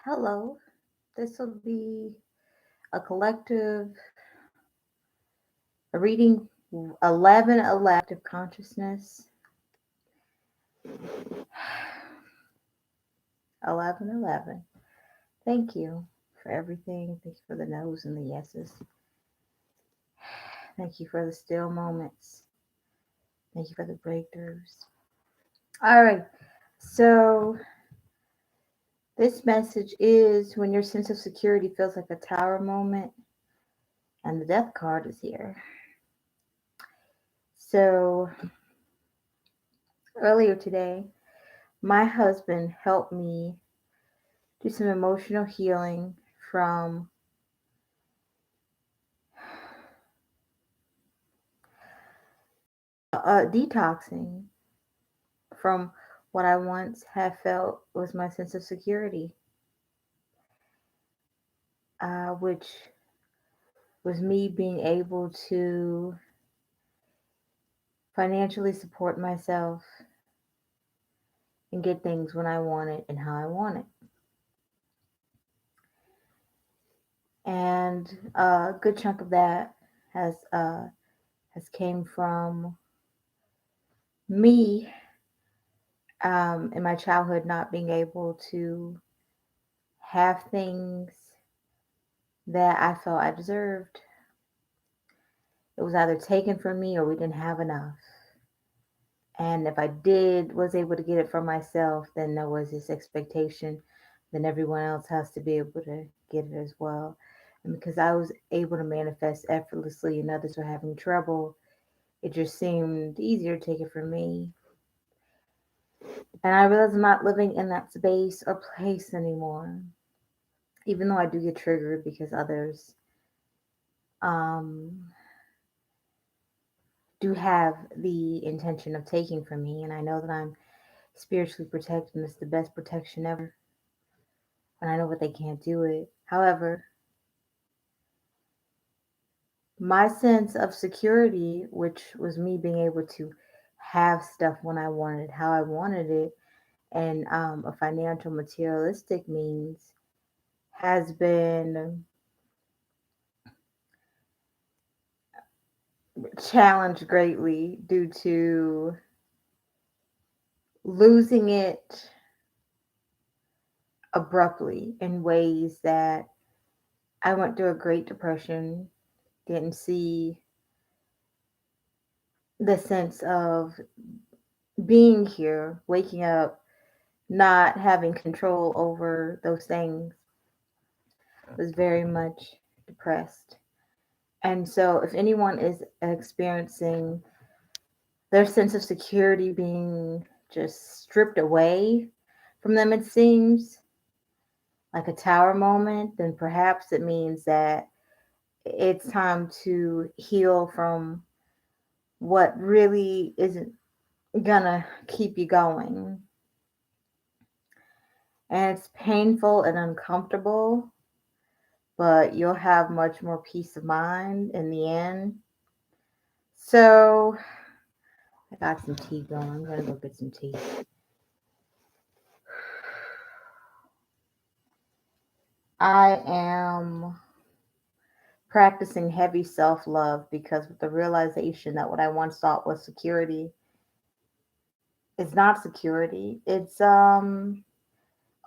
Hello. This will be a collective a reading 1111 consciousness. 1111. Thank you for everything. Thank you for the no's and the yeses. Thank you for the still moments. Thank you for the breakthroughs. All right. So, this message is when your sense of security feels like a tower moment, and the death card is here. So, earlier today, my husband helped me do some emotional healing from detoxing from what I once had felt was my sense of security, which was me being able to financially support myself and get things when I want it and how I want it. And a good chunk of that has came from me in my childhood not being able to have things that I felt I deserved. It was either taken from me or we didn't have enough. And if I was able to get it for myself, then there was this expectation, then everyone else has to be able to get it as well. And because I was able to manifest effortlessly and others were having trouble, it just seemed easier to take it from me. And I realized I'm not living in that space or place anymore, even though I do get triggered because others um, do have the intention of taking from me. And I know that I'm spiritually protected and it's the best protection ever. And I know what they can't do it. However, my sense of security, which was me being able to have stuff when I wanted, how I wanted it, and a financial materialistic means, has been challenged greatly due to losing it abruptly in ways that I went through a Great Depression, didn't see the sense of being here, waking up, not having control over those things, was very much depressed. And so, if anyone is experiencing their sense of security being just stripped away from them, it seems like a tower moment, then perhaps it means that it's time to heal from what really isn't gonna keep you going. And it's painful and uncomfortable, but you'll have much more peace of mind in the end. So I got some tea going. I'm gonna go get some tea. I am practicing heavy self love because with the realization that what I once thought was security is not security. It's opened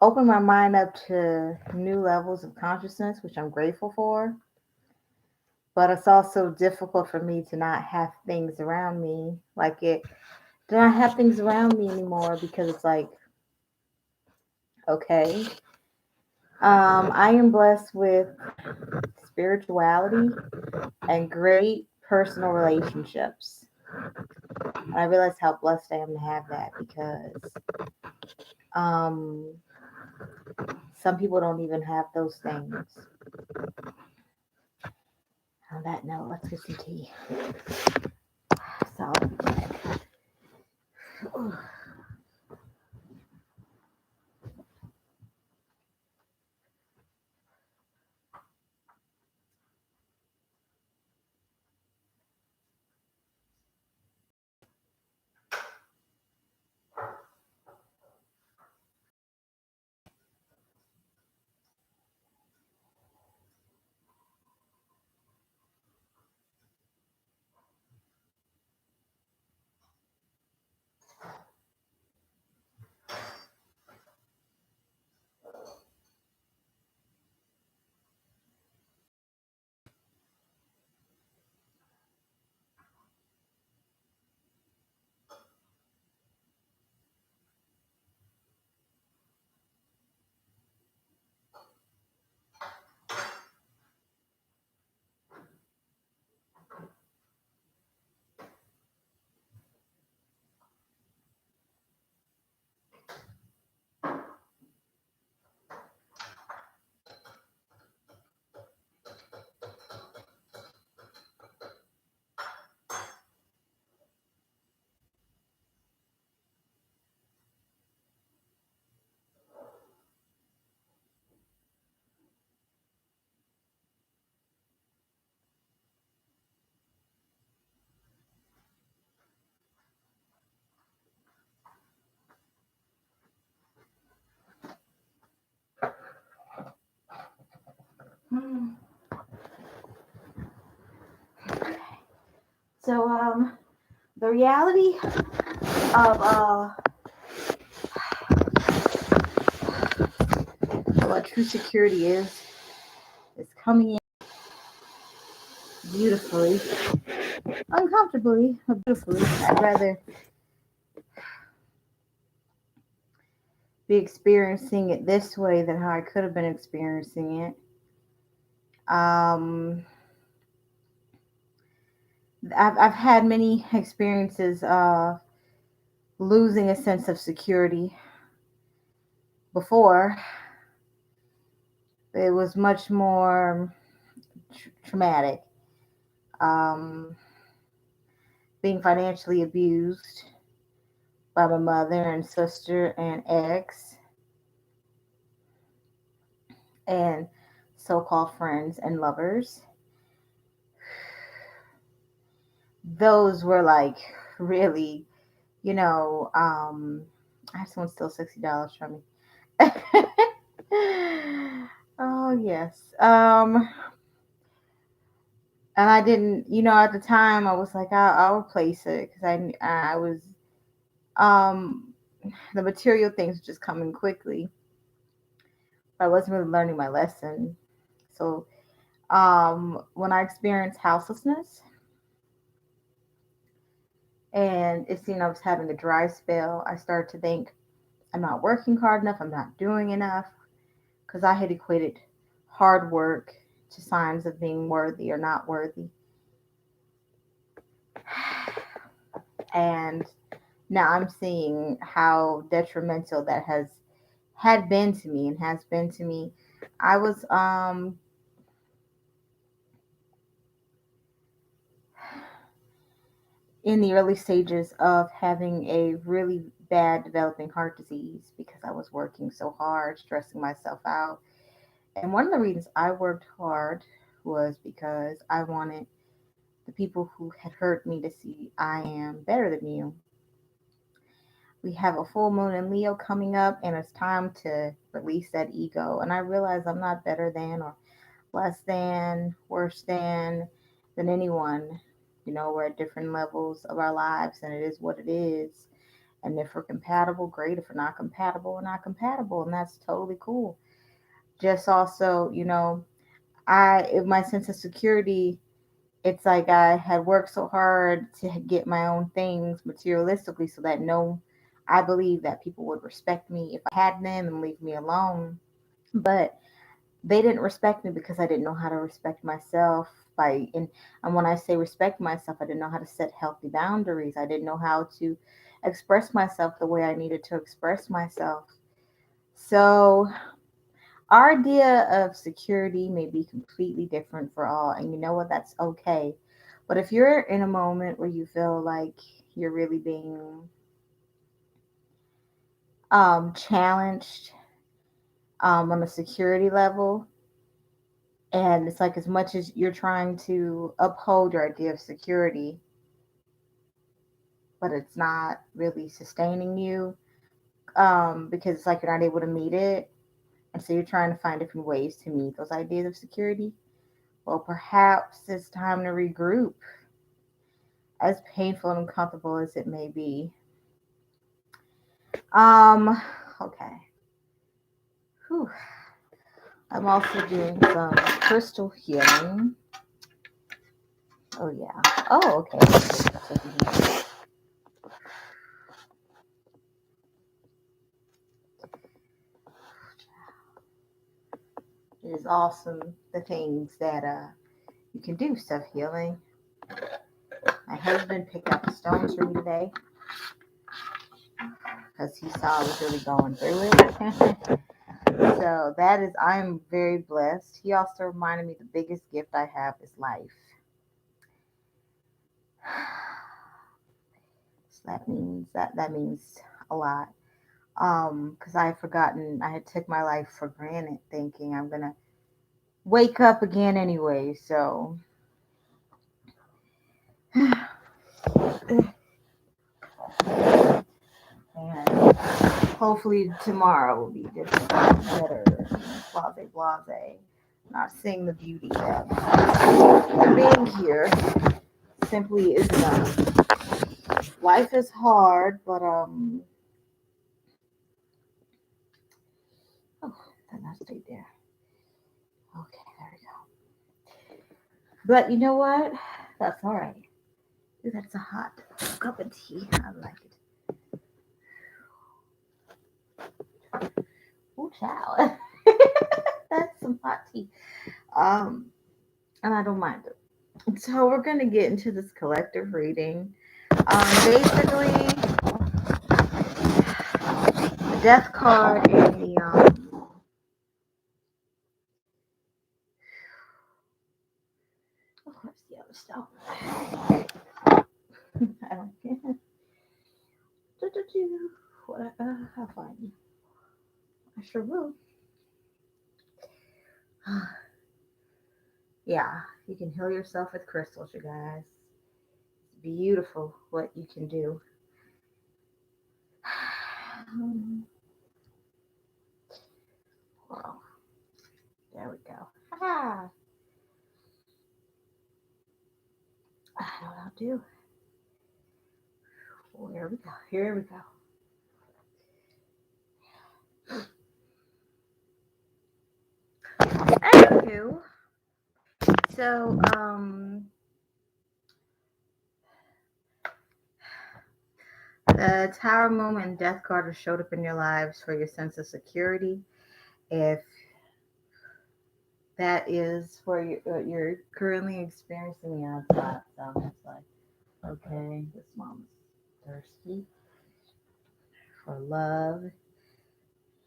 my mind up to new levels of consciousness, which I'm grateful for. But it's also difficult for me to not have things around me. Like it do not have things around me anymore because it's like, okay. I am blessed with spirituality and great personal relationships. I realize how blessed I am to have that because um, some people don't even have those things. On that note, let's get some tea. So I'll be back. So the reality of what true security is coming in beautifully, uncomfortably, but beautifully. I'd rather be experiencing it this way than how I could have been experiencing it. Um, I've had many experiences losing a sense of security before. It was much more traumatic. Um, being financially abused by my mother and sister and ex and so-called friends and lovers. Those were like really, I have someone steal $60 from me. Oh yes. And I didn't, at the time I was like, I'll replace it because I was, um, the material things were just coming quickly. But I wasn't really learning my lesson. So, when I experienced houselessness and it seemed I was having a dry spell, I started to think I'm not working hard enough, I'm not doing enough, because I had equated hard work to signs of being worthy or not worthy. And now I'm seeing how detrimental that had been to me and has been to me. I was in the early stages of having a really bad developing heart disease because I was working so hard, stressing myself out. And one of the reasons I worked hard was because I wanted the people who had hurt me to see I am better than you. We have a full moon in Leo coming up, and it's time to release that ego. And I realize I'm not better than or less than, worse than anyone. We're at different levels of our lives, and it is what it is. And if we're compatible, great. If we're not compatible, we're not compatible, and that's totally cool. Just also, if my sense of security, it's like I had worked so hard to get my own things materialistically so that I believe that people would respect me if I had them and leave me alone. But they didn't respect me because I didn't know how to respect myself and when I say respect myself, I didn't know how to set healthy boundaries. I didn't know how to express myself the way I needed to express myself. So our idea of security may be completely different for all, and you know what? That's okay. But if you're in a moment where you feel like you're really being challenged on the security level, and it's like as much as you're trying to uphold your idea of security, but it's not really sustaining you because it's like you're not able to meet it. And so you're trying to find different ways to meet those ideas of security. Well, perhaps it's time to regroup, as painful and uncomfortable as it may be. Okay. Whew. I'm also doing some crystal healing. Oh, yeah. Oh, okay. It is awesome the things that you can do self healing. My husband picked out the stones for me today because he saw I was really going through it. So I'm very blessed. He also reminded me the biggest gift I have is life. So that means a lot. Because I had forgotten I had took my life for granted, thinking I'm gonna wake up again anyway. So and hopefully tomorrow will be different, better, blase. Not seeing the beauty of being here. simply is life is hard, but oh, then I stayed there. Okay, there we go. But you know what? That's all right. Ooh, that's a hot cup of tea. I like it. Oh, child. That's some hot tea. Um, and I don't mind it. So we're gonna get into this collective reading. Basically, the death card in the oh, where's the other stuff? I don't care. What? I'll find you. I sure will. Yeah, you can heal yourself with crystals, you guys. It's beautiful what you can do. Well, there we go. Ah, I know what I'll do. Oh, here we go. Here we go. Anywho, so the Tower Moon and Death card have showed up in your lives for your sense of security. If that is for you, what you're currently experiencing the outside, so it's like, okay, this mom's thirsty for love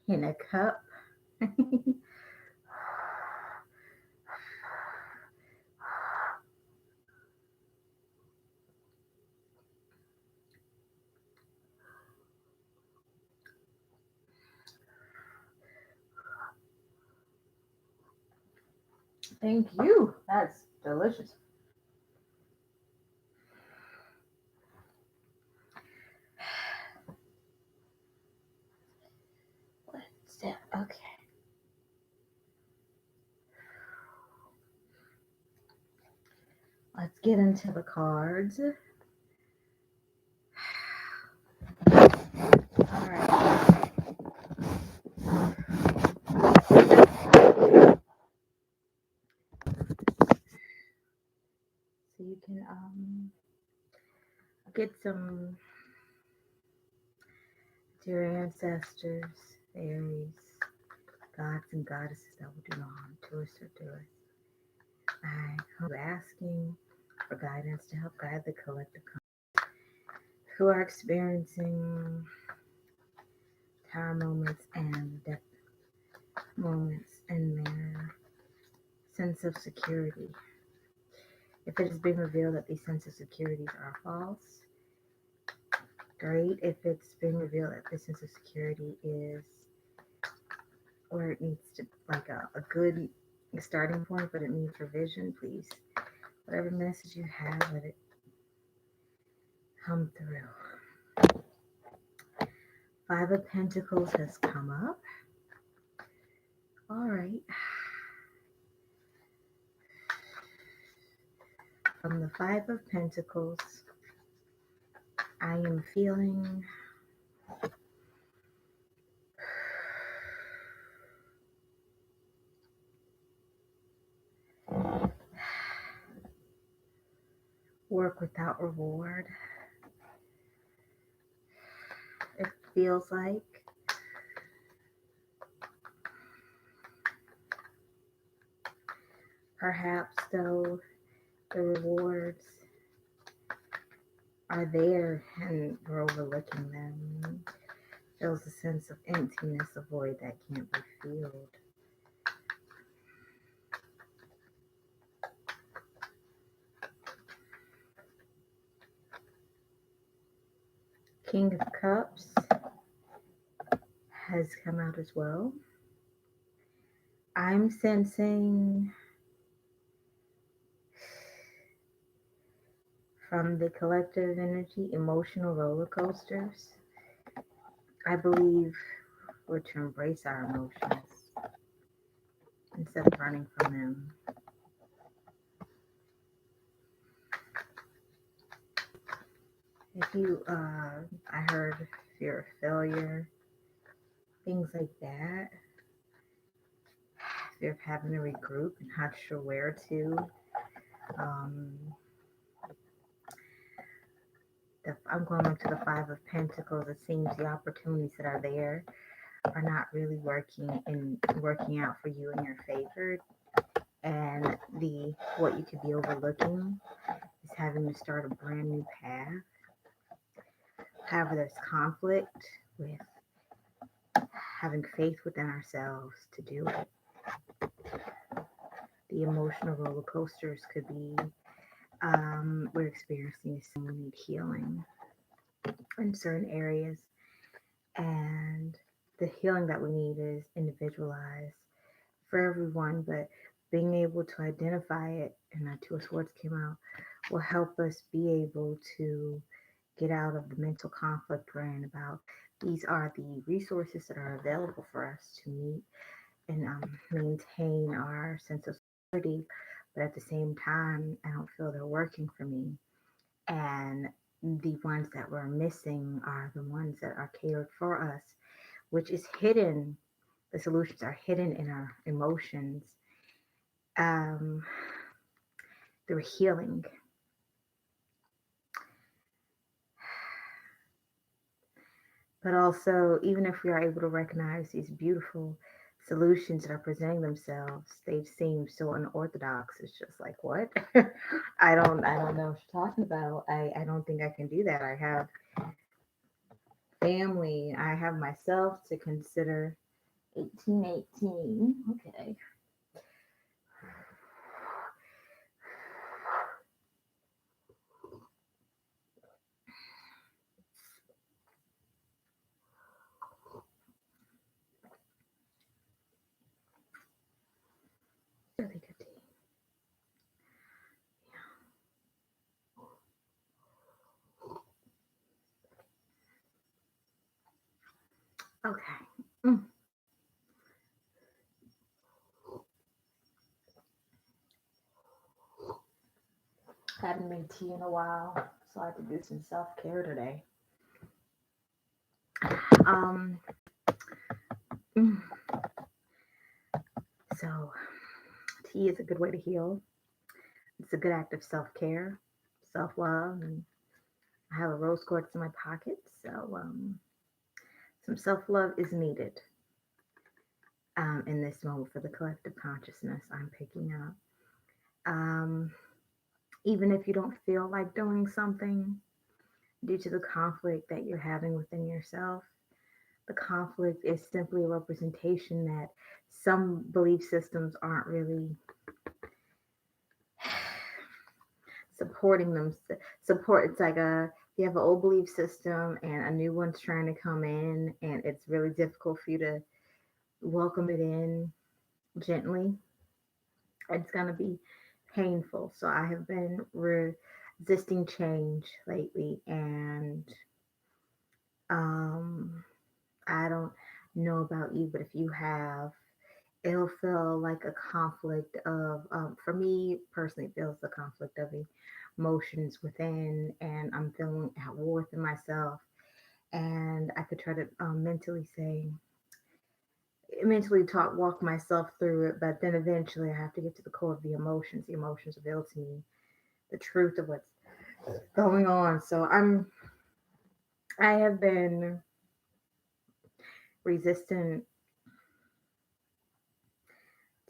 in a cup. Thank you. That's delicious. What's that? Okay. Let's get into the cards. All right. So you can get some to your ancestors, fairies, gods and goddesses that will do no harm to us or to us. I hope asking for guidance to help guide the collective who are experiencing tower moments and death moments in their sense of security. If it has been revealed that these sense of securities are false, great. If it's been revealed that this sense of security is where it needs to, like a good starting point, but it needs revision, please. Whatever message you have, let it come through. Five of Pentacles has come up. All right. From the Five of Pentacles, I am feeling work without reward. It feels like perhaps though the rewards are there and we're overlooking them. Feels a sense of emptiness, a void that can't be filled. King of Cups has come out as well. I'm sensing from the collective energy emotional roller coasters. I believe we're to embrace our emotions instead of running from them. If you, I heard fear of failure, things like that, fear of having to regroup and not sure where to. Um, I'm going back to the Five of Pentacles. It seems the opportunities that are there are not really working out for you in your favor, and the what you could be overlooking is having to start a brand new path. However, there's conflict with having faith within ourselves to do it. The emotional roller coasters could be we're experiencing some need healing in certain areas, and the healing that we need is individualized for everyone, but being able to identify it, and that Two of Swords came out, will help us be able to get out of the mental conflict we're in about these are the resources that are available for us to meet and maintain our sense of security, but at the same time, I don't feel they're working for me. And the ones that we're missing are the ones that are catered for us, which is hidden. The solutions are hidden in our emotions um, through healing. But also, even if we are able to recognize these beautiful solutions that are presenting themselves, they seem so unorthodox. It's just like, what? I don't know what you're talking about. I don't think I can do that. I have family. I have myself to consider. 1818. Okay. Really good tea. Okay. Mm. Hadn't made tea in a while, so I had to do some self care today. Um. mm, So tea is a good way to heal. It's a good act of self care, self love, and I have a rose quartz in my pocket, so some self love is needed in this moment for the collective consciousness I'm picking up. Um, Even if you don't feel like doing something due to the conflict that you're having within yourself, the conflict is simply a representation that some belief systems aren't really supporting them. Support, it's like a you have an old belief system and a new one's trying to come in, and it's really difficult for you to welcome it in gently. It's going to be painful. So I have been resisting change lately, and um, I don't know about you, but if you have, it'll feel like a conflict of, for me personally, it feels the conflict of emotions within, and I'm feeling at war within myself. And I could try to mentally talk, walk myself through it, but then eventually I have to get to the core of the emotions. The emotions reveal to me the truth of what's going on. So I have been resistant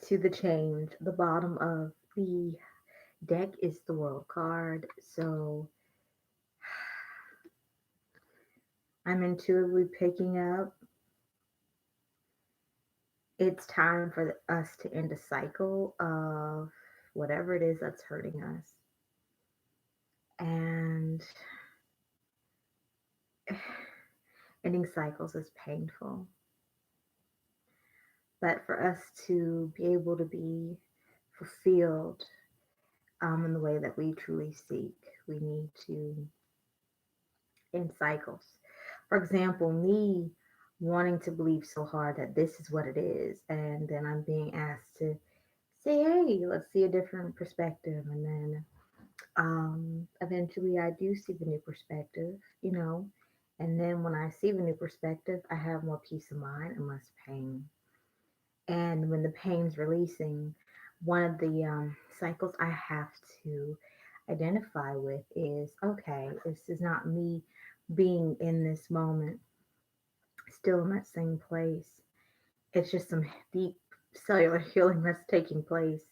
to the change. The bottom of the deck is the world card. So I'm intuitively picking up. It's time for us to end a cycle of whatever it is that's hurting us. And ending cycles is painful. But for us to be able to be fulfilled in the way that we truly seek, we need to end cycles. For example, me wanting to believe so hard that this is what it is, and then I'm being asked to say, hey, let's see a different perspective. And then Eventually, I do see the new perspective, and then when I see the new perspective, I have more peace of mind and less pain. And when the pain's releasing, one of the cycles I have to identify with is okay, this is not me being in this moment, still in that same place. It's just some deep cellular healing that's taking place.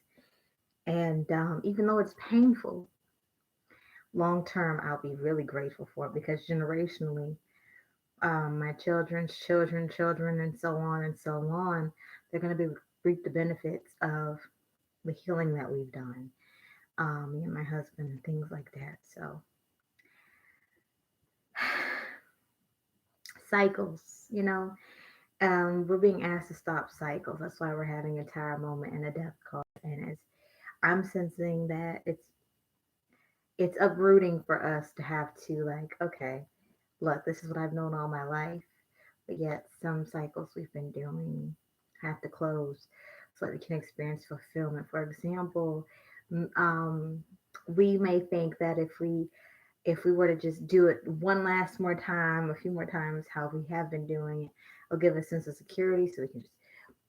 And even though it's painful, long term, I'll be really grateful for it because generationally, my children's children, children, and so on, they're going to be reap the benefits of the healing that we've done, me and my husband, and things like that. So, cycles, we're being asked to stop cycles. That's why we're having a tower moment and a death card. And I'm sensing that it's uprooting for us to have to like, okay, look, this is what I've known all my life, but yet some cycles we've been doing have to close so that we can experience fulfillment. For example, m- um, we may think that if we were to just do it one last more time, a few more times, how we have been doing it, it'll give us a sense of security so we can just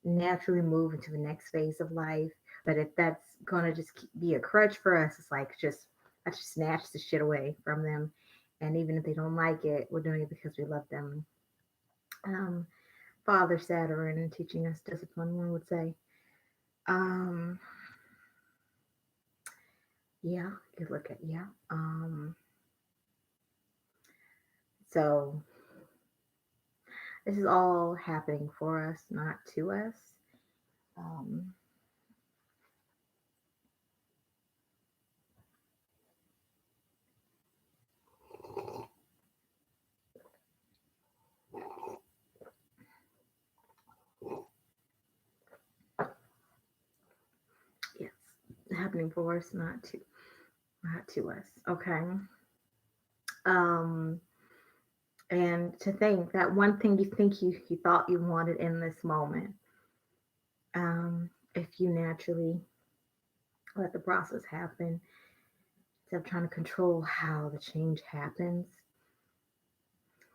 naturally move into the next phase of life. But if that's going to just be a crutch for us, it's like just I just snatch the shit away from them. And even if they don't like it, we're doing it because we love them. Um, Father Saturn teaching us discipline, one would say. Um, yeah, you could look at yeah. So this is all happening for us, not to us. Um, yes, happening for us, not to us. Okay. Um, and to think that one thing you think you thought you wanted in this moment, if you naturally let the process happen, instead of trying to control how the change happens,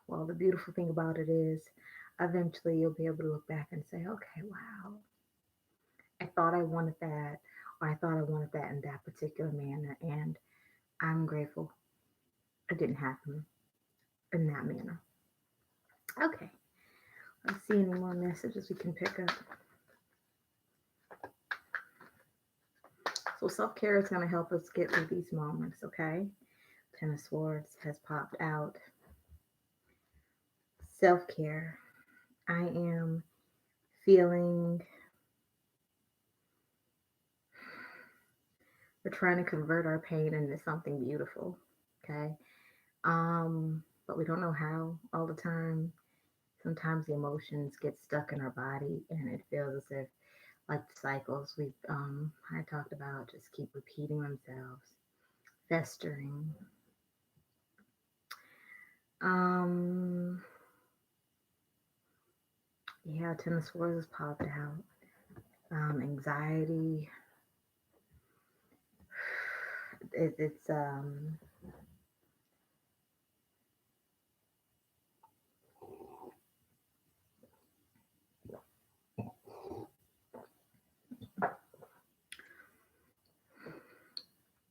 well, the beautiful thing about it is eventually you'll be able to look back and say, okay, wow, I thought I wanted that, or I thought I wanted that in that particular manner, and I'm grateful it didn't happen in that manner. Okay, let's see any more messages we can pick up. So self care is going to help us get through these moments, okay? Ten of Swords has popped out. Self care. I am feeling we're trying to convert our pain into something beautiful, okay? But we don't know how all the time. Sometimes the emotions get stuck in our body and it feels as if like the cycles we I talked about just keep repeating themselves, festering. Um yeah, Ten of Swords has popped out. Anxiety. It's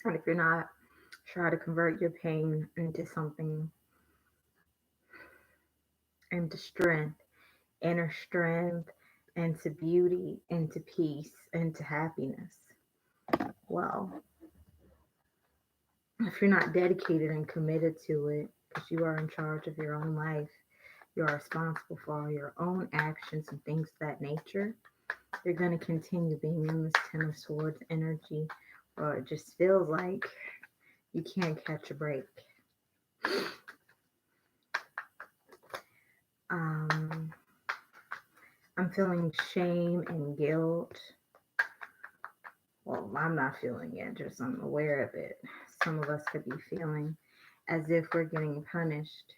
and if you're not, try to convert your pain into something, into strength, inner strength, into beauty, into peace, into happiness. Well, if you're not dedicated and committed to it, because you are in charge of your own life, you are responsible for all your own actions and things of that nature, you're going to continue being in this Ten of Swords energy, or it just feels like you can't catch a break. Um, I'm feeling shame and guilt. Well, I'm not feeling it, just I'm aware of it. Some of us could be feeling as if we're getting punished,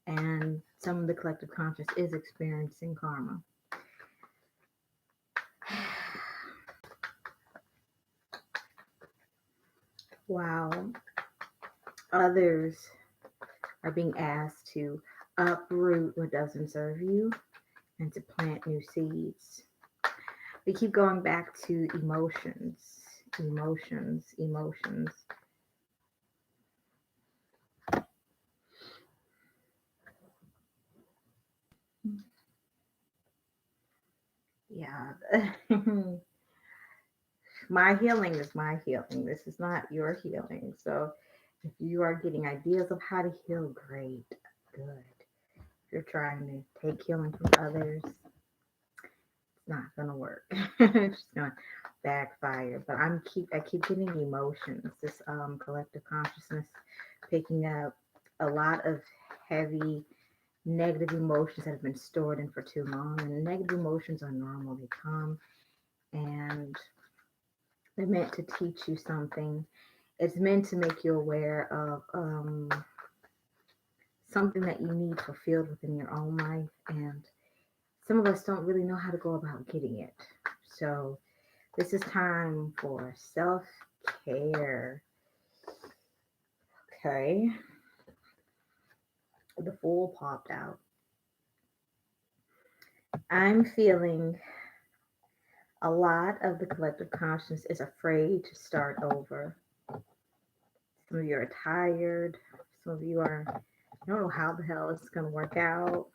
and some of the collective conscious is experiencing karma. while others are being asked to uproot what doesn't serve you and to plant new seeds. We keep going back to emotions, emotions, emotions. Yeah. My healing is my healing. This is not your healing. So if you are getting ideas of how to heal, great, good. If you're trying to take healing from others, it's not gonna work. It's just gonna backfire. But I keep getting emotions. This collective consciousness picking up a lot of heavy negative emotions that have been stored in for too long. And negative emotions are normal. They come and they're meant to teach you something. It's meant to make you aware of something that you need fulfilled within your own life. And some of us don't really know how to go about getting it. So this is time for self care. Okay. The Fool popped out. I'm feeling a lot of the collective consciousness is afraid to start over. Some of you are tired. Some of you are, I don't know how the hell it's going to work out.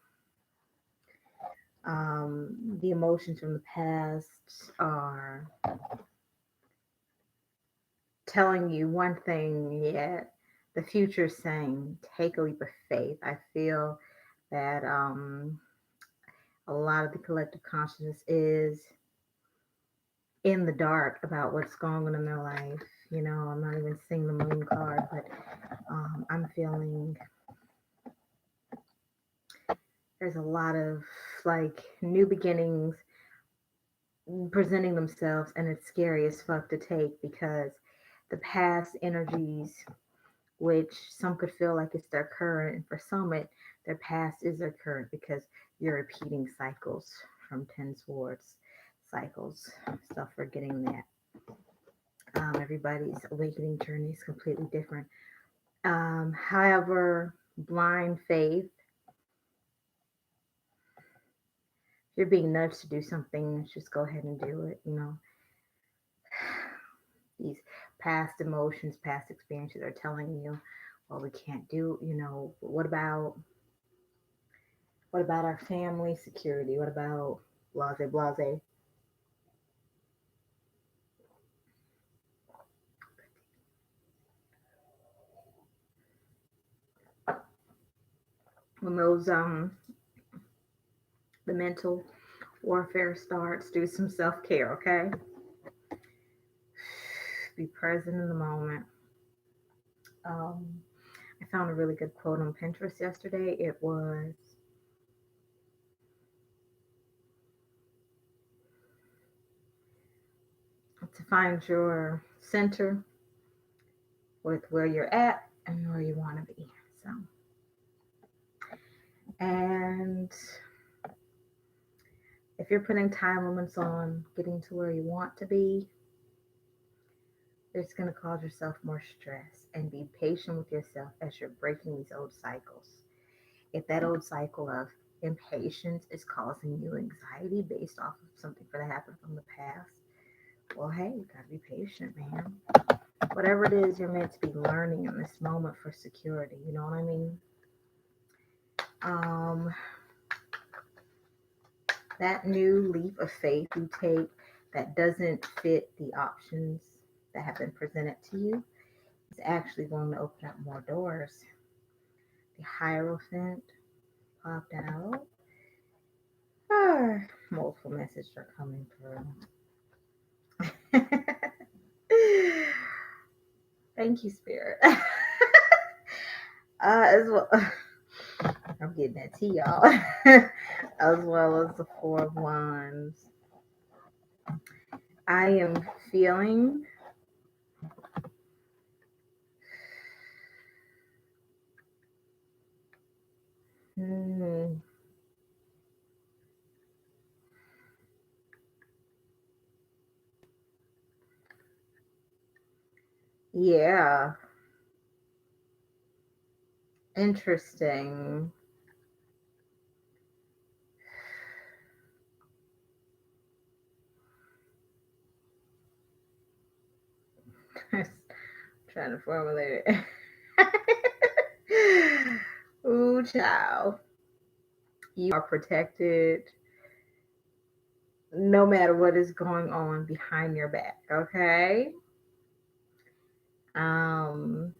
The emotions from the past are telling you one thing, yet the future is saying, take a leap of faith. I feel that a lot of the collective consciousness is in the dark about what's going on in their life. You know, I'm not even seeing the moon card, but I'm feeling there's a lot of like new beginnings presenting themselves, and it's scary as fuck to take because the past energies, which some could feel like it's their current, and for some their past is their current because you're repeating cycles from 10 swords cycles. So forgetting that. Everybody's awakening journey is completely different. However, blind faith, if you're being nudged to do something, just go ahead and do it. You know, these past emotions, past experiences are telling you, well, we can't do, you know, what about our family security? What about blase blase? When those the mental warfare starts, do some self-care, okay? Be present in the moment. Um, I found a really good quote on Pinterest yesterday. It was to find your center with where you're at and where you want to be. So, and if you're putting time limits on getting to where you want to be, it's going to cause yourself more stress. And be patient with yourself as you're breaking these old cycles. If that old cycle of impatience is causing you anxiety based off of something that happened from the past, well, hey, you gotta be patient, man. Whatever it is you're meant to be learning in this moment for security, you know what I mean? Um, that new leap of faith you take that doesn't fit the options that have been presented to you is actually going to open up more doors. The Hierophant popped out. Ah, multiple messages are coming through. Thank you, Spirit. As well, I'm getting that tea, y'all. As well as the Four of Wands. I am feeling hmm, Yeah. Interesting. Trying to formulate it. Ooh, child. You are protected no matter what is going on behind your back, okay? Um,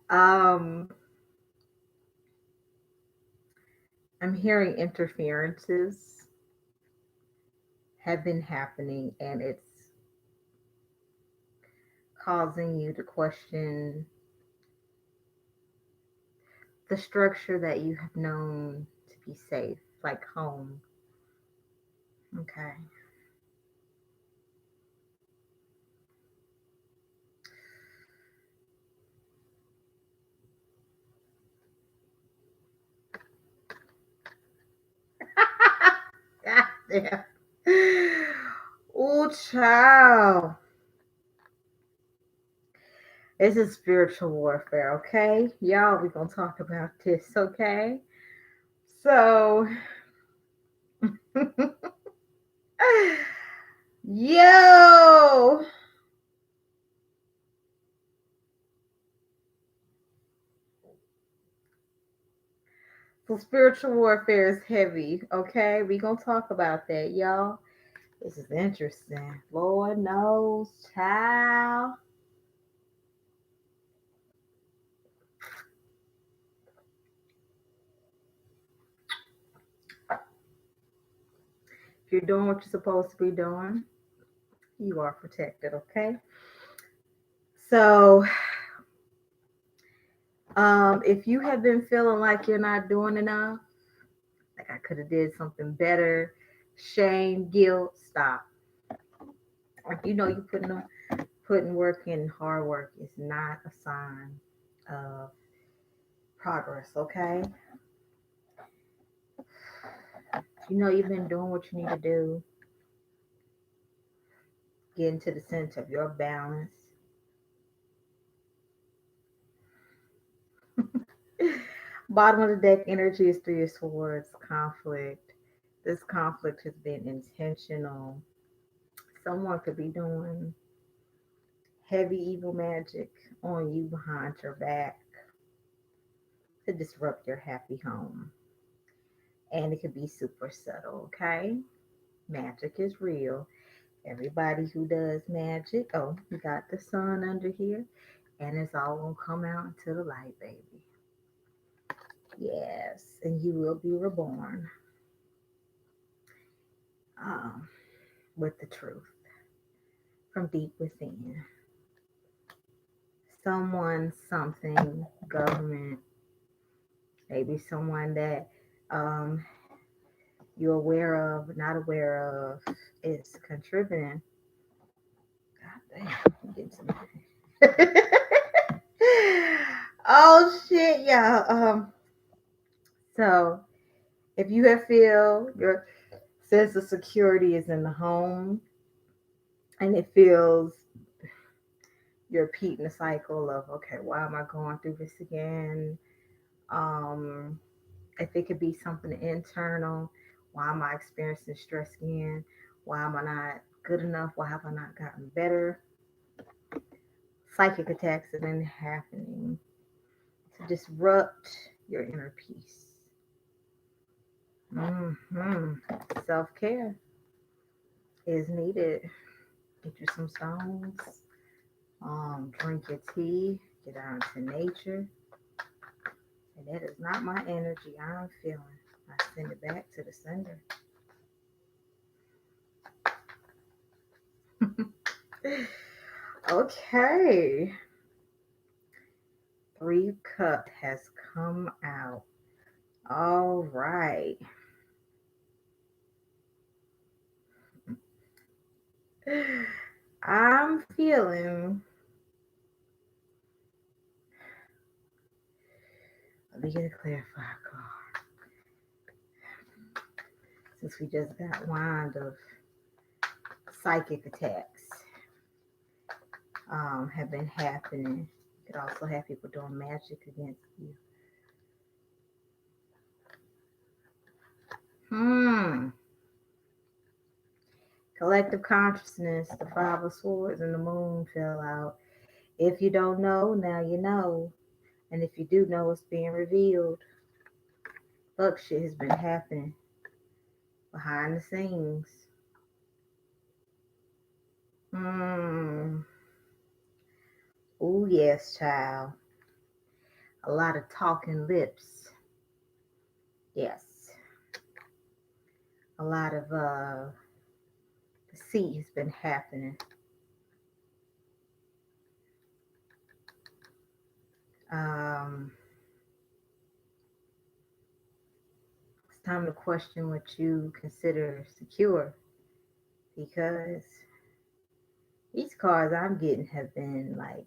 um, I'm hearing interferences have been happening and it's causing you to question the structure that you have known to be safe, like home. Okay. God damn. Oh, child. This is spiritual warfare, okay? Y'all, we gonna talk about this, okay? So, yo! So, spiritual warfare is heavy, okay? We gonna talk about that, y'all. This is interesting. Lord knows, child. If you're doing what you're supposed to be doing, you are protected, okay? So, if you have been feeling like you're not doing enough, like I could have did something better, shame, guilt, stop. Like you putting work in, hard work is not a sign of progress, okay? You've been doing what you need to do, get into the sense of your balance. Bottom of the deck energy is Three of Swords, conflict. This conflict has been intentional. Someone could be doing heavy evil magic on you behind your back to disrupt your happy home. And it could be super subtle, okay? Magic is real. Everybody who does magic, oh, you got the sun under here, and it's all gonna come out into the light, baby. Yes, and you will be reborn um, with the truth from deep within. Someone, something, government, maybe someone that um, you're aware of, not aware of, is contributing. God damn, I'm getting some. Oh shit, yeah. So if you have feel your sense of security is in the home, and it feels you're repeating the cycle of, okay, why am I going through this again? Um, if it could be something internal, why am I experiencing stress again? Why am I not good enough? Why have I not gotten better? Psychic attacks have been happening to disrupt your inner peace. Hmm. Self care is needed. Get you some stones. Drink your tea. Get out into nature. And that is not my energy I'm feeling. I send it back to the sender. Okay. Three Cup has come out. All right. I'm feeling. Let me get a clarifier card. Since we just got wand of psychic attacks have been happening. You could also have people doing magic against you. Collective consciousness, the Five of Swords, and the Moon fell out. If you don't know, now you know. And if you do know, it's being revealed. Fuck shit has been happening behind the scenes. Oh, yes, child. A lot of talking lips. Yes. A lot of deceit has been happening. It's time to question what you consider secure, because these cards I'm getting have been like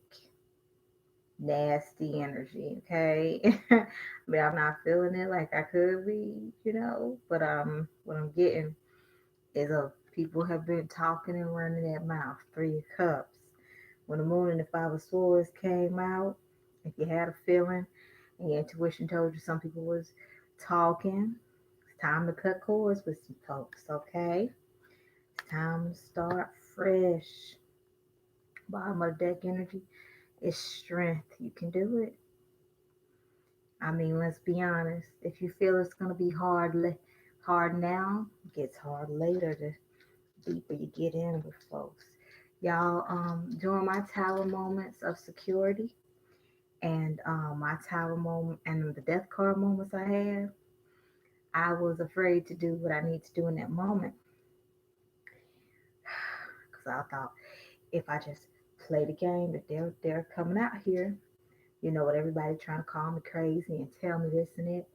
nasty energy, okay? I mean, I'm not feeling it like I could be, but what I'm getting is people have been talking and running their mouth. Three of Cups. When the Moon and the Five of Swords came out, if you had a feeling and your intuition told you some people was talking, it's time to cut cords with some folks, okay? It's time to start fresh. Bottom of the deck energy is strength. You can do it. I mean, let's be honest. If you feel it's going to be hard now, it gets hard later the deeper you get in with folks. Y'all, during my tower moments of security and my tower moment and the death card moments I had, I was afraid to do what I need to do in that moment. Because I thought if I just play the game that they're coming out here, with everybody trying to call me crazy and tell me this and that,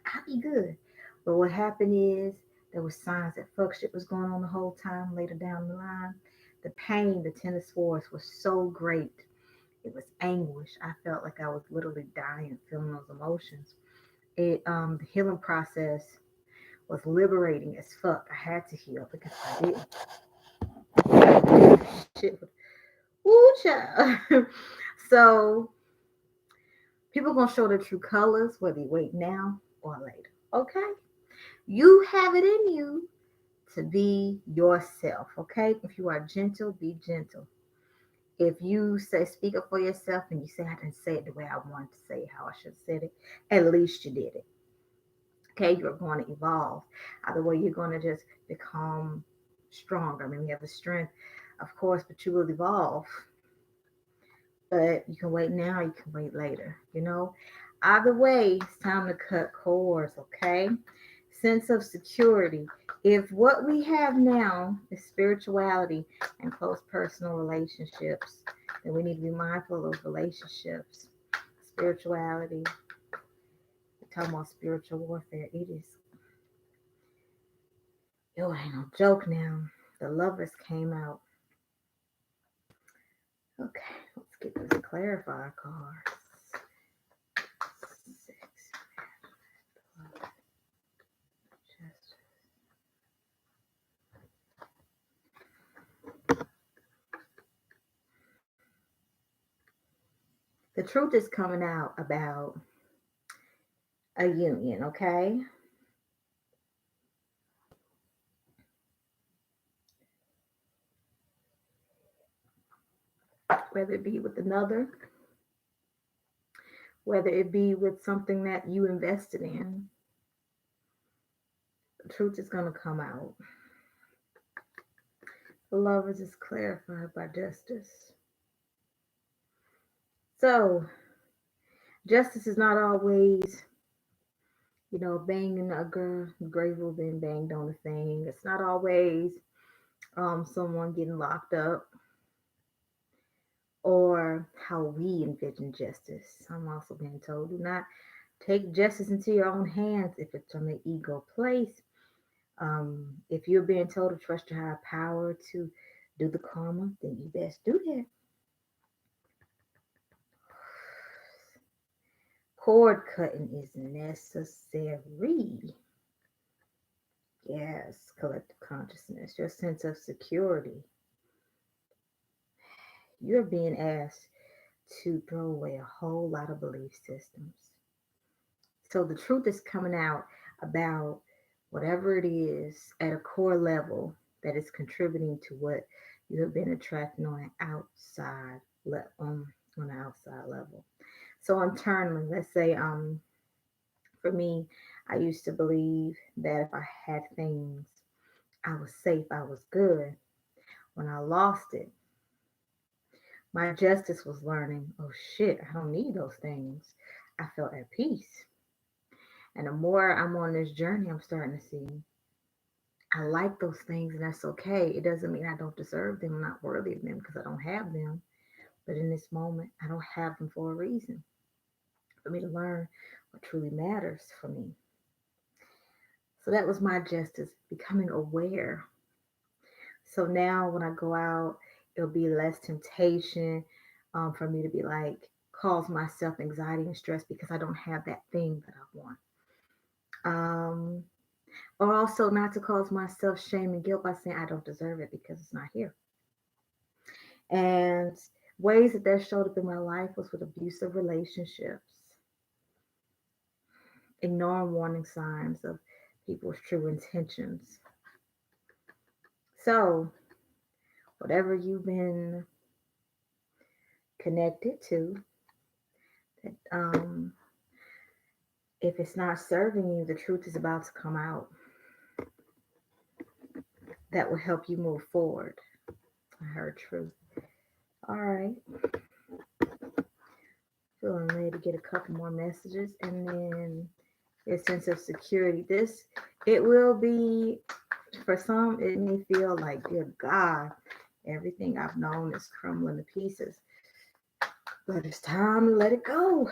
I'll be good. But what happened is there was signs that fuck shit was going on the whole time later down the line. The pain, the Ten of Swords was so great. It was anguish. I felt like I was literally dying, feeling those emotions. The healing process was liberating as fuck. I had to heal because I didn't. Shit. Woo, child. So people gonna show their true colors whether you wait now or later. Okay? You have it in you to be yourself. Okay? If you are gentle, be gentle. If you speak up for yourself and you say I didn't say it the way I wanted to say it, how I should have said it, at least you did it. Okay, you're going to evolve. Either way, you're going to just become stronger. I mean, you have the strength, of course, but you will evolve. But you can wait now, you can wait later. Either way, it's time to cut cords. Okay, sense of security. If what we have now is spirituality and close personal relationships, then we need to be mindful of those relationships. Spirituality. We're talking about spiritual warfare. It ain't no joke now. The Lovers came out. Okay, let's get this clarifier cards. The truth is coming out about a union, okay? Whether it be with another, whether it be with something that you invested in, the truth is going to come out. The Lovers is clarified by justice. So, justice is not always, banging a girl, gravel being banged on the thing. It's not always someone getting locked up or how we envision justice. I'm also being told do not take justice into your own hands if it's from an ego place. If you're being told to trust your higher power to do the karma, then you best do that. Cord cutting is necessary. Yes, collective consciousness, your sense of security. you're being asked to throw away a whole lot of belief systems. So the truth is coming out about whatever it is at a core level that is contributing to what you have been attracting on the outside level. So internally, let's say for me, I used to believe that if I had things, I was safe, I was good. When I lost it, my justice was learning, oh shit, I don't need those things. I felt at peace. And the more I'm on this journey, I'm starting to see I like those things and that's okay. It doesn't mean I don't deserve them. I'm not worthy of them because I don't have them. But in this moment, I don't have them for a reason. For me to learn what truly matters for me. So that was my justice, becoming aware. So now when I go out, it'll be less temptation for me to be like, cause myself anxiety and stress because I don't have that thing that I want. Um, or also not to cause myself shame and guilt by saying I don't deserve it because it's not here. And ways that showed up in my life was with abusive relationships, ignoring warning signs of people's true intentions. So, whatever you've been connected to, that, if it's not serving you, the truth is about to come out that will help you move forward. I heard truth. All right, feeling ready to get a couple more messages and then a sense of security. It will be, for some, it may feel like, dear God, everything I've known is crumbling to pieces. But it's time to let it go.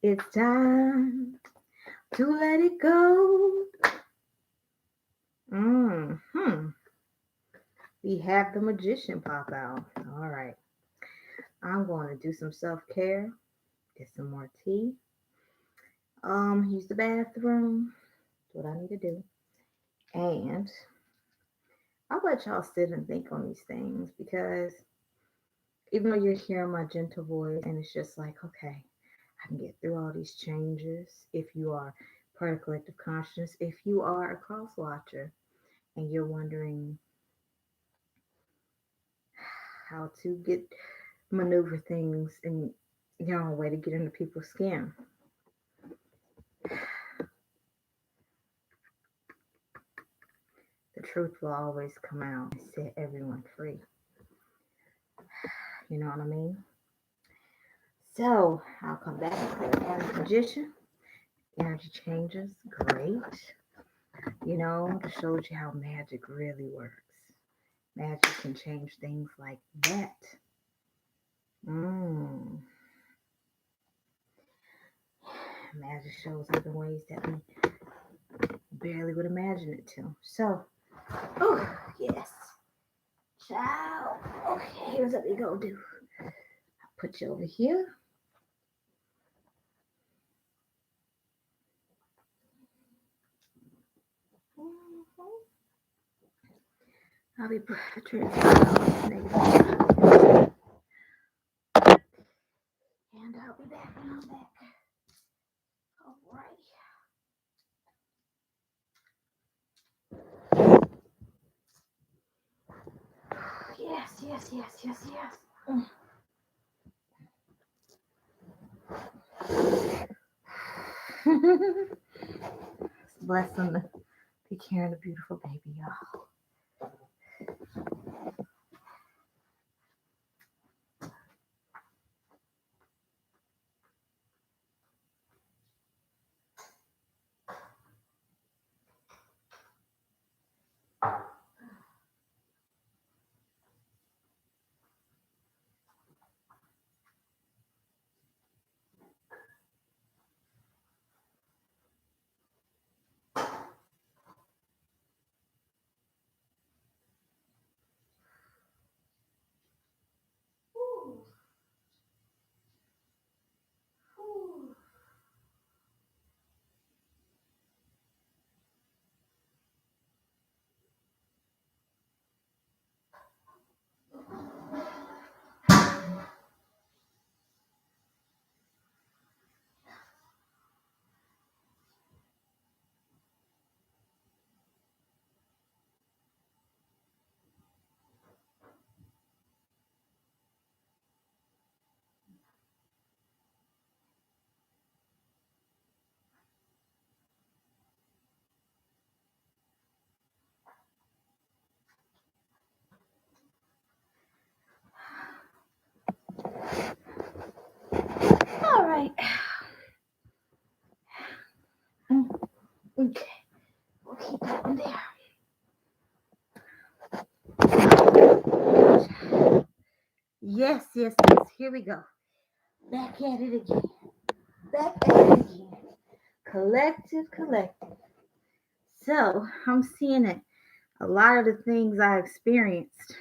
It's time to let it go. Hmm. We have the magician pop out. All right. I'm going to do some self care, get some more tea, use the bathroom, do what I need to do, and I'll let y'all sit and think on these things because even though you're hearing my gentle voice and it's just like, okay, I can get through all these changes. If you are part of collective consciousness, if you are a cross watcher and you're wondering how to get maneuver things in your own way to get into people's skin, the truth will always come out and set everyone free. You know what I mean? So I'll come back as a magician. Energy changes, great. You know, it shows you how magic really works. Magic can change things like that. Mm. Magic shows up in ways that we barely would imagine it to. So, oh, yes. Ciao. Okay, here's what we gonna do. I'll put you over here. Mhm. I'll be transferring negative. And I'll be back when I'm back. All right. Yes. It's a blessing to be carrying a beautiful baby, y'all. right. Mm, okay. We'll keep that in there. Yes, yes, yes. Here we go. Back at it again. Back at it again. Collective, collective. So I'm seeing it. A lot of the things I experienced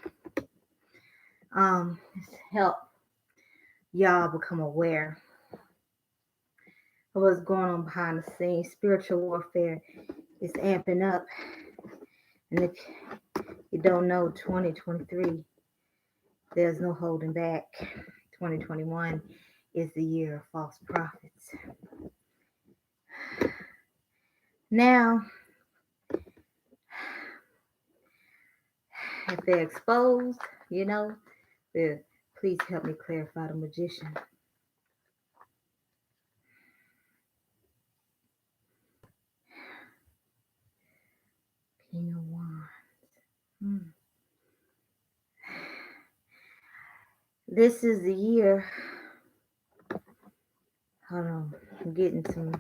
help y'all become aware of what's going on behind the scenes. Spiritual warfare is amping up. And if you don't know, 2023, there's no holding back. 2021 is the year of false prophets. Now, if they're exposed, please help me clarify the magician. King of Wands. This is the year. Hold on. I'm getting some.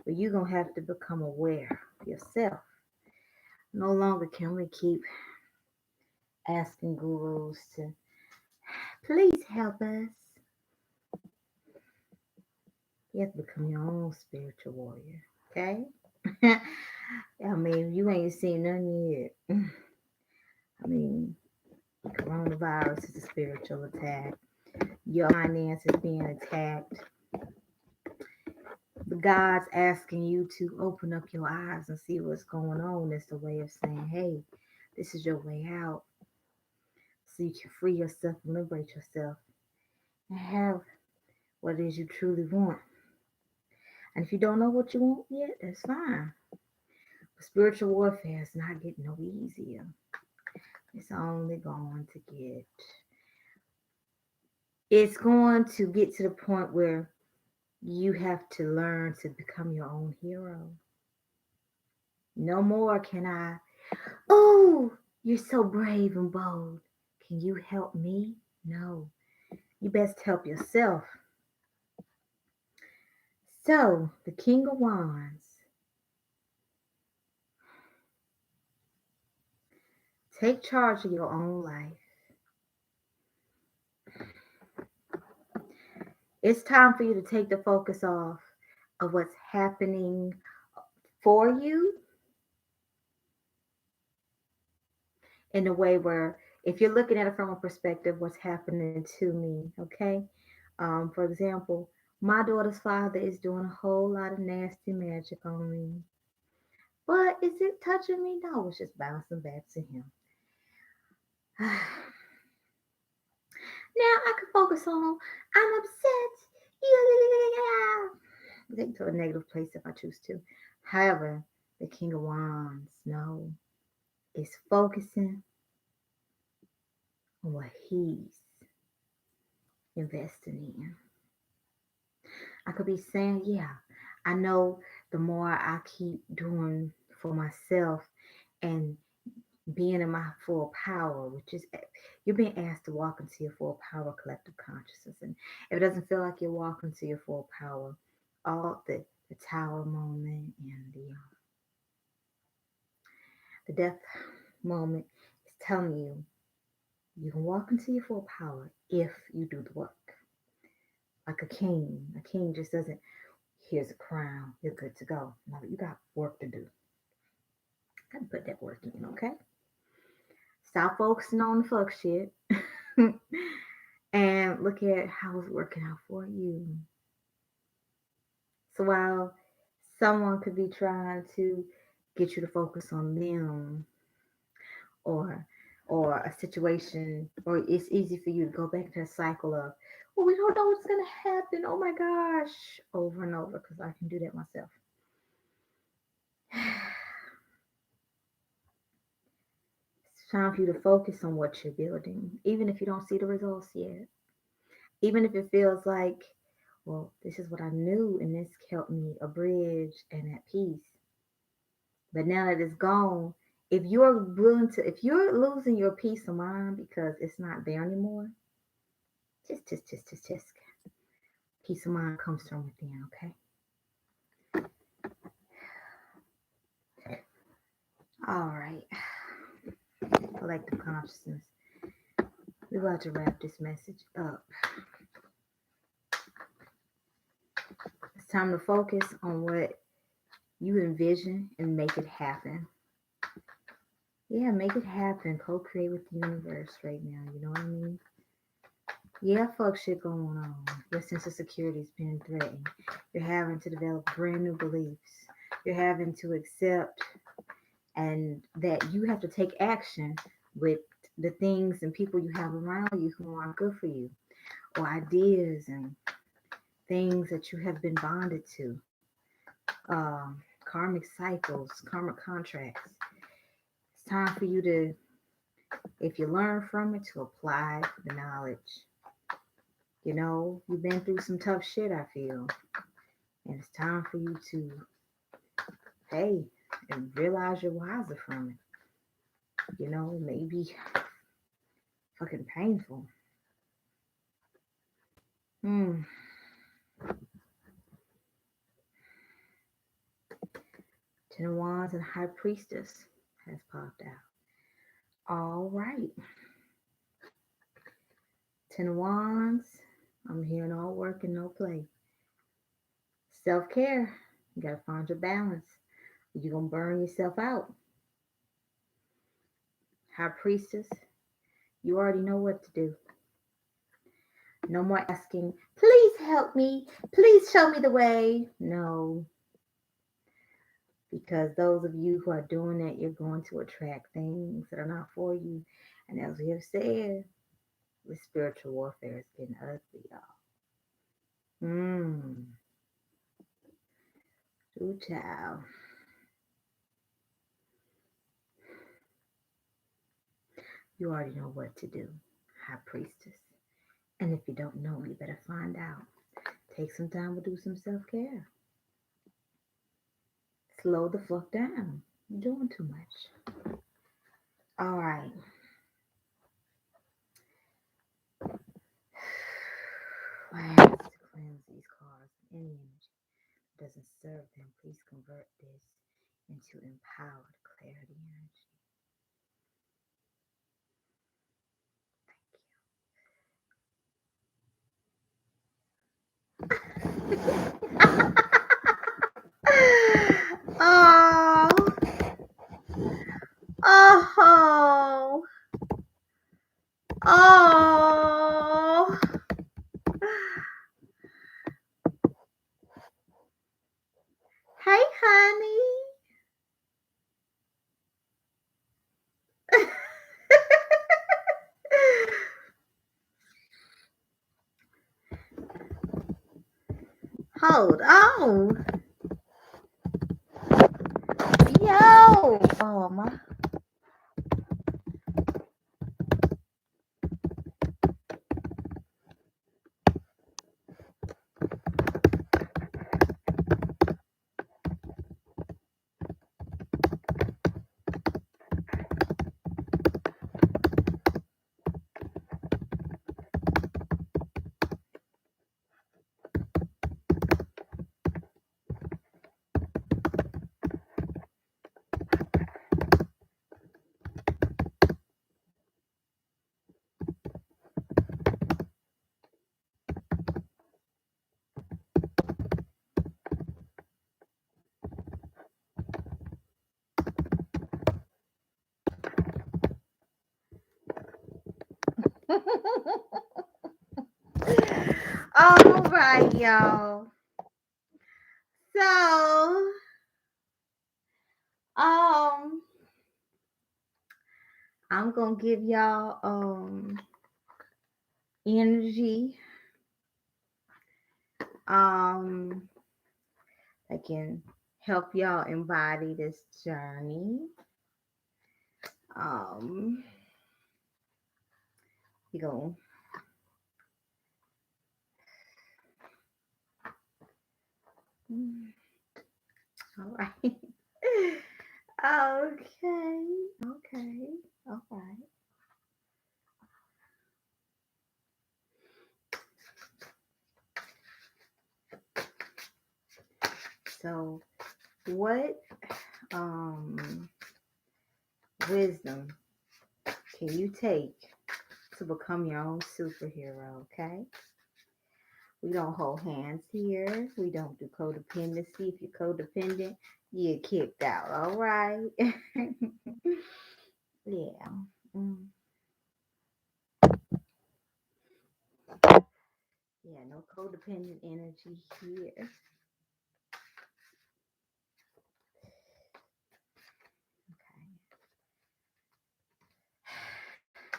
But you're going to have to become aware yourself. No longer can we keep asking gurus to please help us. You have to become your own spiritual warrior. Okay? I mean, you ain't seen none yet. I mean, coronavirus is a spiritual attack. Your finances being attacked. The God's asking you to open up your eyes and see what's going on. It's the way of saying, hey, this is your way out. So you can free yourself and liberate yourself and have what it is you truly want. And if you don't know what you want yet, that's fine. But spiritual warfare is not getting no easier. It's only going to get. It's going to get to the point where you have to learn to become your own hero. No more can I. Oh, you're so brave and bold. Can you help me? No. You best help yourself. So, the King of Wands. Take charge of your own life. It's time for you to take the focus off of what's happening for you in a way where, if you're looking at it from a perspective, what's happening to me, okay? For example, my daughter's father is doing a whole lot of nasty magic on me. But is it touching me? No, it's just bouncing back to him. Now I can focus on I'm upset. Take to a negative place if I choose to. However, the King of Wands, no, is focusing on what he's investing in. I could be saying, yeah, I know the more I keep doing for myself and being in my full power, which is you're being asked to walk into your full power collective consciousness. And if it doesn't feel like you're walking to your full power, all the tower moment and the death moment is telling you you can walk into your full power if you do the work. Like a king. A king just doesn't, here's a crown, you're good to go. No, you got work to do. Gotta put that work in, okay? Stop focusing on the fuck shit and look at how it's working out for you. So while someone could be trying to get you to focus on them or a situation, or it's easy for you to go back to a cycle of, well, we don't know what's gonna happen. Oh my gosh, over and over, because I can do that myself. It's time for you to focus on what you're building, even if you don't see the results yet. Even if it feels like, well, this is what I knew, and this helped me a bridge and at peace. But now that it's gone, if you're losing your peace of mind because it's not there anymore, just Peace of mind comes from within, okay? All right. Collective consciousness. We're about to wrap this message up. It's time to focus on what you envision and make it happen. Yeah, make it happen. Co-create with the universe right now. You know what I mean? Yeah, fuck shit going on. Your sense of security is being threatened. You're having to develop brand new beliefs. You're having to accept and that you have to take action with the things and people you have around you who aren't good for you, or ideas and things that you have been bonded to. Karmic cycles, karmic contracts. It's time for you to, if you learn from it, to apply the knowledge. You know, you've been through some tough shit, I feel. And it's time for you to, hey, and realize you're wiser from it. You know, maybe fucking painful. Hmm. Ten of Wands and High Priestess has popped out. All right. Ten of Wands. I'm hearing all work and no play. Self-care. You gotta find your balance. You're gonna burn yourself out. High Priestess. You already know what to do. No more asking, please help me. Please show me the way. No. Because those of you who are doing that, you're going to attract things that are not for you. And as we have said, the spiritual warfare is getting ugly, y'all. Ooh, child. You already know what to do, High Priestess. And if you don't know, you better find out. Take some time to do some self-care. Slow the fuck down. You're doing too much. All right. I have to cleanse these cards. Any energy doesn't serve them. Please convert this into empowered clarity energy. Oh, oh, oh. Hey, honey. Hold on. Yo. Oh, my. All right, y'all. So, I'm gonna give y'all energy that can help y'all embody this journey. You go. All right. Okay. Okay. All right. So, what um, wisdom can you take to become your own superhero? Okay. We don't hold hands here. We don't do codependency. If you're codependent, you get kicked out. All right. Yeah. Mm. Yeah, no codependent energy here. Okay.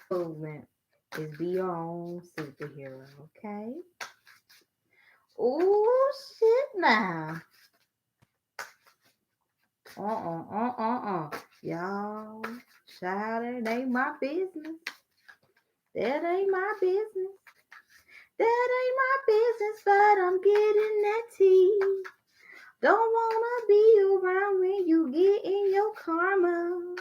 Movement is be your own superhero, okay? Oh shit now. Y'all, child, it ain't my business. That ain't my business. That ain't my business, but I'm getting that tea. Don't wanna be around when you get in your karma.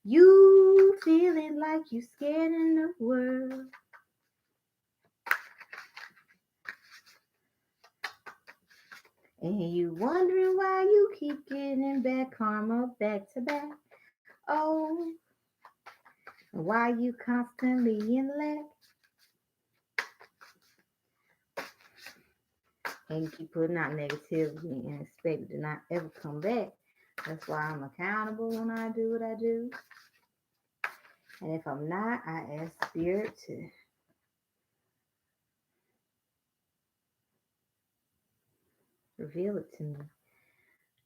You feeling like you scared in the world. And you wondering why you keep getting back karma back to back. Oh, why you constantly in lack. And you keep putting out negativity and expect it to not ever come back. That's why I'm accountable when I do what I do. And if I'm not, I ask Spirit to reveal it to me.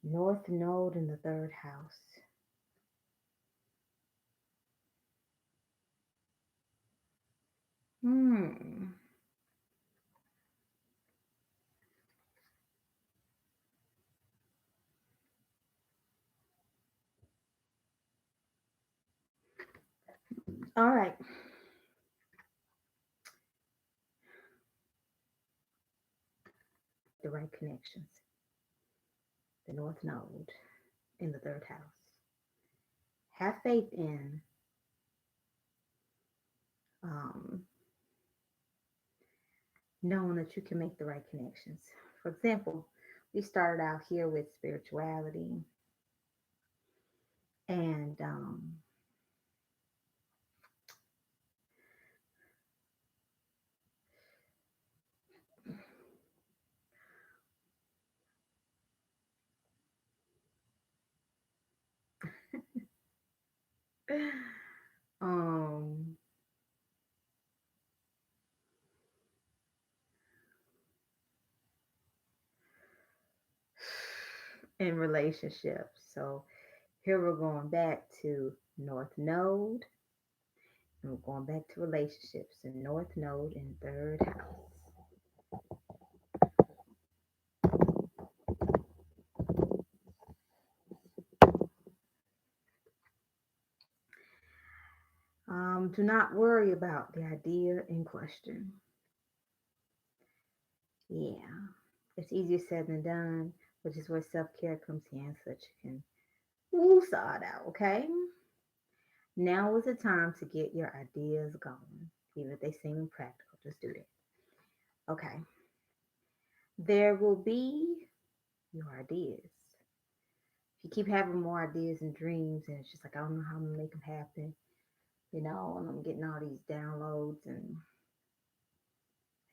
North Node in the third house. Hmm. All right. The right connections. The North Node in the third house. Have faith in um, knowing that you can make the right connections. For example, we started out here with spirituality and um, in relationships. So here we're going back to North Node and we're going back to relationships and North Node in third house. Do not worry about the idea in question. Yeah, it's easier said than done, which is where self care comes in, so that you can saw it out, okay? Now is the time to get your ideas going, even if they seem impractical. Just do it. Okay. There will be your ideas. If you keep having more ideas and dreams, and it's just like, I don't know how I'm going to make them happen, and I'm getting all these downloads, and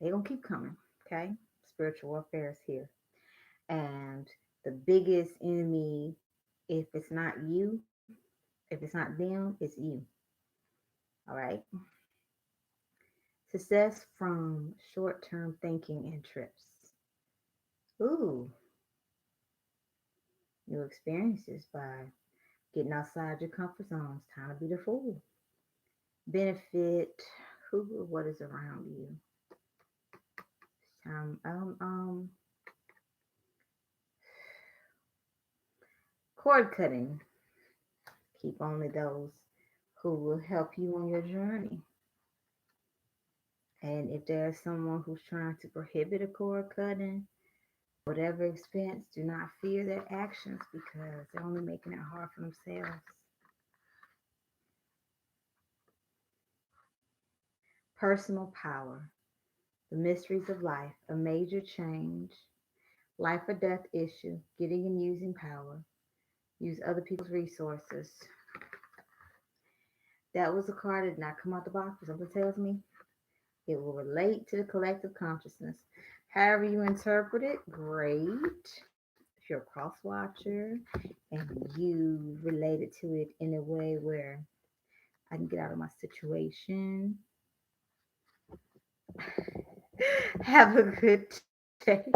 they're going to keep coming, okay? Spiritual warfare is here. And the biggest enemy, if it's not you, if it's not them, it's you. All right. Success from short term thinking and trips. Ooh, new experiences by getting outside your comfort zones. Time to be the fool. Benefit who or what is around you. Um, um, um, cord cutting. Keep only those who will help you on your journey. And if there's someone who's trying to prohibit a cord cutting, whatever expense, do not fear their actions because they're only making it hard for themselves. Personal power, the mysteries of life, a major change Life or death issue, getting and using power, use other people's resources. That was a card that did not come out the box, but something tells me it will relate to the collective consciousness. However you interpret it, great. If you're a cross watcher and you related to it in a way where I can get out of my situation, have a good day.